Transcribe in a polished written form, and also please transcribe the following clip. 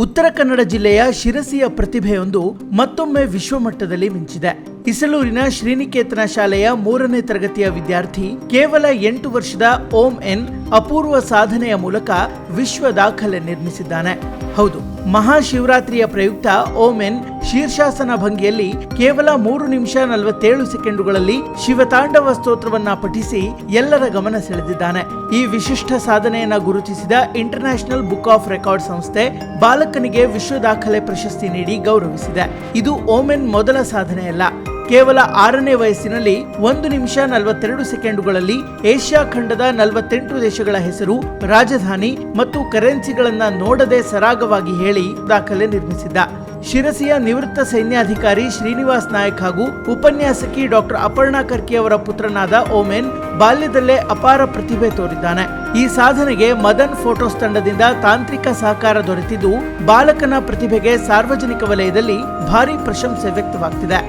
ಉತ್ತರ ಕನ್ನಡ ಜಿಲ್ಲೆಯ ಶಿರಸಿಯ ಪ್ರತಿಭೆಯೊಂದು ಮತ್ತೊಮ್ಮೆ ವಿಶ್ವಮಟ್ಟದಲ್ಲಿ ಮಿಂಚಿದೆ. ಇಸಲೂರಿನ ಶ್ರೀನಿಕೇತನ ಶಾಲೆಯ 3ನೇ ತರಗತಿಯ ವಿದ್ಯಾರ್ಥಿ ಕೇವಲ 8 ವರ್ಷದ ಓಂ ಎನ್ ಅಪೂರ್ವ ಸಾಧನೆಯ ಮೂಲಕ ವಿಶ್ವ ದಾಖಲೆ ನಿರ್ಮಿಸಿದ್ದಾನೆ. ಹೌದು, ಮಹಾಶಿವರಾತ್ರಿಯ ಪ್ರಯುಕ್ತ ಓಂ ಎನ್ ಶೀರ್ಷಾಸನ ಭಂಗಿಯಲ್ಲಿ ಕೇವಲ 3 ನಿಮಿಷ 47 ಸೆಕೆಂಡುಗಳಲ್ಲಿ ಶಿವತಾಂಡವ ಸ್ತೋತ್ರವನ್ನ ಪಠಿಸಿ ಎಲ್ಲರ ಗಮನ ಸೆಳೆದಿದ್ದಾನೆ. ಈ ವಿಶಿಷ್ಟ ಸಾಧನೆಯನ್ನ ಗುರುತಿಸಿದ ಇಂಟರ್ನ್ಯಾಷನಲ್ ಬುಕ್ ಆಫ್ ರೆಕಾರ್ಡ್ ಸಂಸ್ಥೆ ಬಾಲಕನಿಗೆ ವಿಶ್ವ ದಾಖಲೆ ಪ್ರಶಸ್ತಿ ನೀಡಿ ಗೌರವಿಸಿದೆ. ಇದು ಓಂ ಎನ್ ಮೊದಲ ಸಾಧನೆಯಲ್ಲ. ಕೇವಲ 6ನೇ ವಯಸ್ಸಿನಲ್ಲಿ 1 ನಿಮಿಷ 42 ಸೆಕೆಂಡುಗಳಲ್ಲಿ ಏಷ್ಯಾ ಖಂಡದ 48 ದೇಶಗಳ ಹೆಸರು, ರಾಜಧಾನಿ ಮತ್ತು ಕರೆನ್ಸಿಗಳನ್ನ ನೋಡದೆ ಸರಾಗವಾಗಿ ಹೇಳಿ ದಾಖಲೆ ನಿರ್ಮಿಸಿದ್ದ. ಶಿರಸಿಯ ನಿವೃತ್ತ ಸೈನ್ಯಾಧಿಕಾರಿ ಶ್ರೀನಿವಾಸ್ ನಾಯಕ್ ಹಾಗೂ ಉಪನ್ಯಾಸಕಿ ಡಾಕ್ಟರ್ ಅಪರ್ಣಾ ಕರ್ಕಿ ಅವರ ಪುತ್ರನಾದ ಓಮೆನ್ ಬಾಲ್ಯದಲ್ಲೇ ಅಪಾರ ಪ್ರತಿಭೆ ತೋರಿದ್ದಾನೆ. ಈ ಸಾಧನೆಗೆ ಮದನ್ ಫೋಟೋಸ್ ತಂಡದಿಂದ ತಾಂತ್ರಿಕ ಸಹಕಾರ ದೊರೆತಿದ್ದು ಬಾಲಕನ ಪ್ರತಿಭೆಗೆ ಸಾರ್ವಜನಿಕ ವಲಯದಲ್ಲಿ ಭಾರಿ ಪ್ರಶಂಸೆ ವ್ಯಕ್ತವಾಗ್ತಿದೆ.